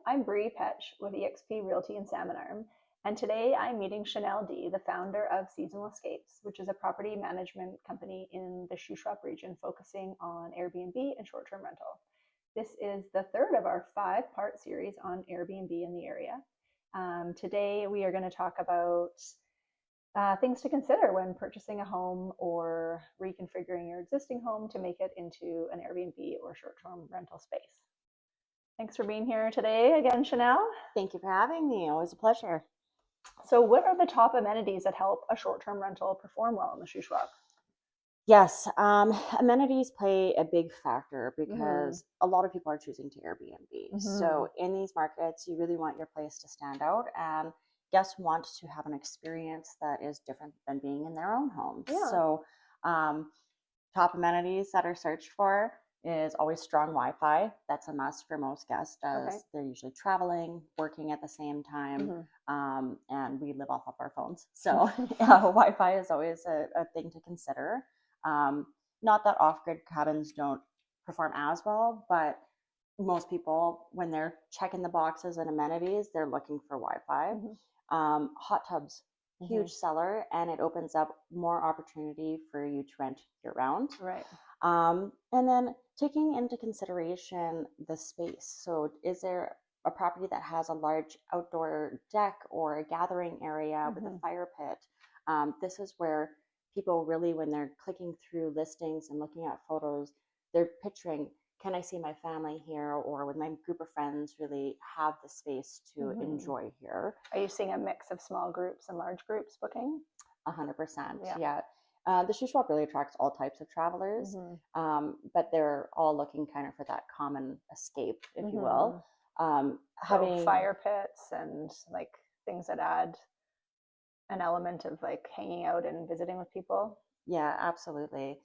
I'm Bree Petch with eXp Realty in Salmon Arm, and today I'm meeting Shanel D, the founder of Seasonal Escapes, which is a property management company in the Shuswap region focusing on Airbnb and short-term rental. This is the third of our five-part series on Airbnb in the area. Today we are going to talk about things to consider when purchasing a home or reconfiguring your existing home to make it into an Airbnb or short-term rental space. Thanks for being here today again, Shanel. Thank you for having me. Always a pleasure. So, what are the top amenities that help a short-term rental perform well in the Shuswap? Yes, amenities play a big factor because a lot of people are choosing to Airbnb. So in these markets, you really want your place to stand out, and guests want to have an experience that is different than being in their own home. Yeah. So top amenities that are searched for is always strong Wi-Fi. That's a must for most guests as they're usually traveling, working at the same time, and we live off of our phones. So Wi-Fi is always a thing to consider. Not that off-grid cabins don't perform as well, but most people, when they're checking the boxes and amenities, they're looking for Wi-Fi. Hot tubs, huge seller, and it opens up more opportunity for you to rent year-round. Right. And then taking into consideration the space. So is there a property that has a large outdoor deck or a gathering area with a fire pit? This is where people really, when they're clicking through listings and looking at photos, they're picturing, can I see my family here, or with my group of friends really have the space to enjoy here? Are you seeing a mix of small groups and large groups booking? 100%. Yeah. The Shuswap really attracts all types of travelers, but they're all looking kind of for that common escape, if you will. Having fire pits and like things that add an element of like hanging out and visiting with people. Yeah, absolutely.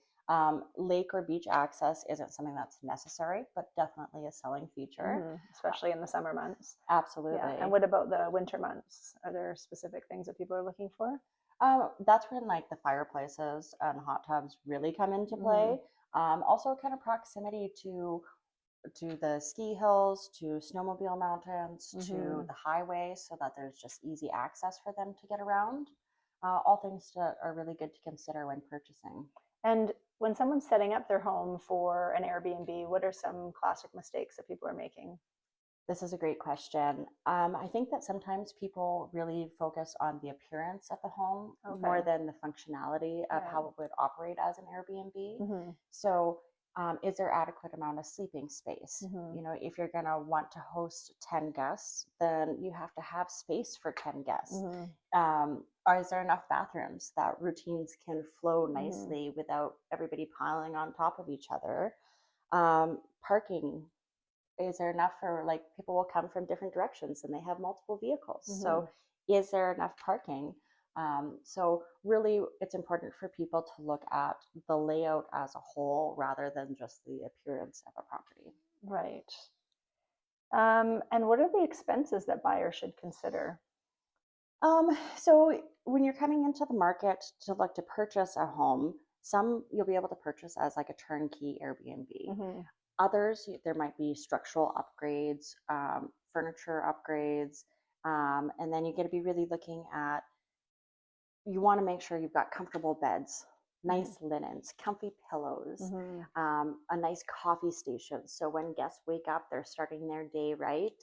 Lake or beach access isn't something that's necessary, but definitely a selling feature, especially in the summer months. Absolutely. Yeah. And what about the winter months? Are there specific things that people are looking for? That's when like the fireplaces and hot tubs really come into play. Also kind of proximity to the ski hills, to snowmobile mountains, to the highway, so that there's just easy access for them to get around. All things that are really good to consider when purchasing. And when someone's setting up their home for an Airbnb, what are some classic mistakes that people are making? This is a great question. I think that sometimes people really focus on the appearance of the home more than the functionality of how it would operate as an Airbnb. So is there adequate amount of sleeping space? You know, if you're gonna want to host 10 guests, then you have to have space for 10 guests. Or is there enough bathrooms that routines can flow nicely without everybody piling on top of each other? Parking. Is there enough for, like, people will come from different directions and they have multiple vehicles. So is there enough parking? So really it's important for people to look at the layout as a whole rather than just the appearance of a property. Right. And what are the expenses that buyers should consider? So when you're coming into the market to look to purchase a home, some you'll be able to purchase as like a turnkey Airbnb. Others, there might be structural upgrades, furniture upgrades, and then you're going to be really looking at, you want to make sure you've got comfortable beds, nice linens, comfy pillows, a nice coffee station. So when guests wake up, they're starting their day right.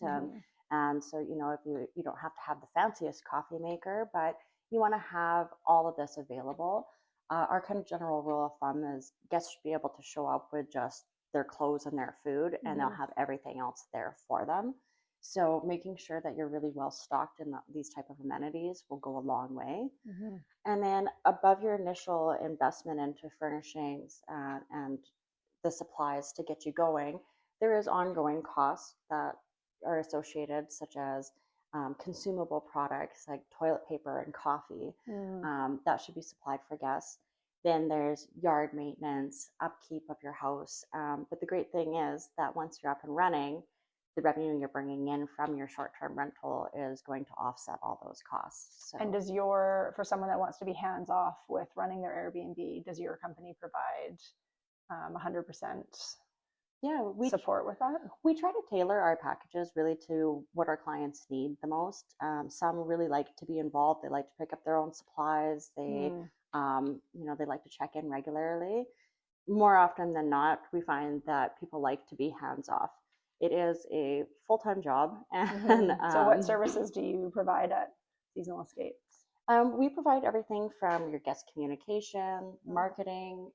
And so, you know, if you don't have to have the fanciest coffee maker, but you want to have all of this available. Our kind of general rule of thumb is guests should be able to show up with just their clothes and their food, and they'll have everything else there for them. So making sure that you're really well stocked in these type of amenities will go a long way. And then above your initial investment into furnishings and the supplies to get you going, there is ongoing costs that are associated, such as consumable products like toilet paper and coffee that should be supplied for guests. Then there's yard maintenance, upkeep of your house. But the great thing is that once you're up and running, the revenue you're bringing in from your short-term rental is going to offset all those costs. So. And for someone that wants to be hands-off with running their Airbnb, does your company provide 100% Yeah, support with that? we try to tailor our packages really to what our clients need the most. Some really like to be involved. They like to pick up their own supplies. They like to check in regularly. More often than not, we find that people like to be hands off. It is a full-time job, and So what services do you provide at Seasonal Escapes? We provide everything from your guest communication, marketing,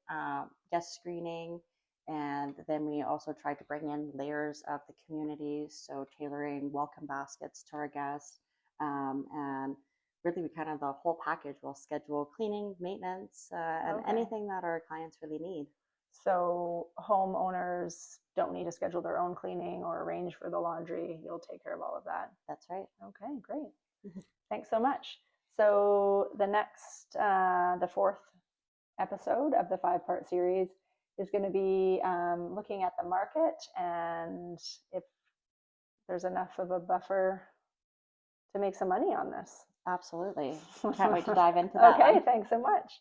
guest screening, and then we also try to bring in layers of the community, so tailoring welcome baskets to our guests, and really we kind of the whole package will schedule cleaning, maintenance, and anything that our clients really need. So homeowners don't need to schedule their own cleaning or arrange for the laundry. You'll take care of all of that. That's right. Okay, great. Thanks so much. So the fourth episode of the 5-part series is going to be looking at the market and if there's enough of a buffer to make some money on this. Absolutely. Can't wait to dive into that. Okay, thanks so much.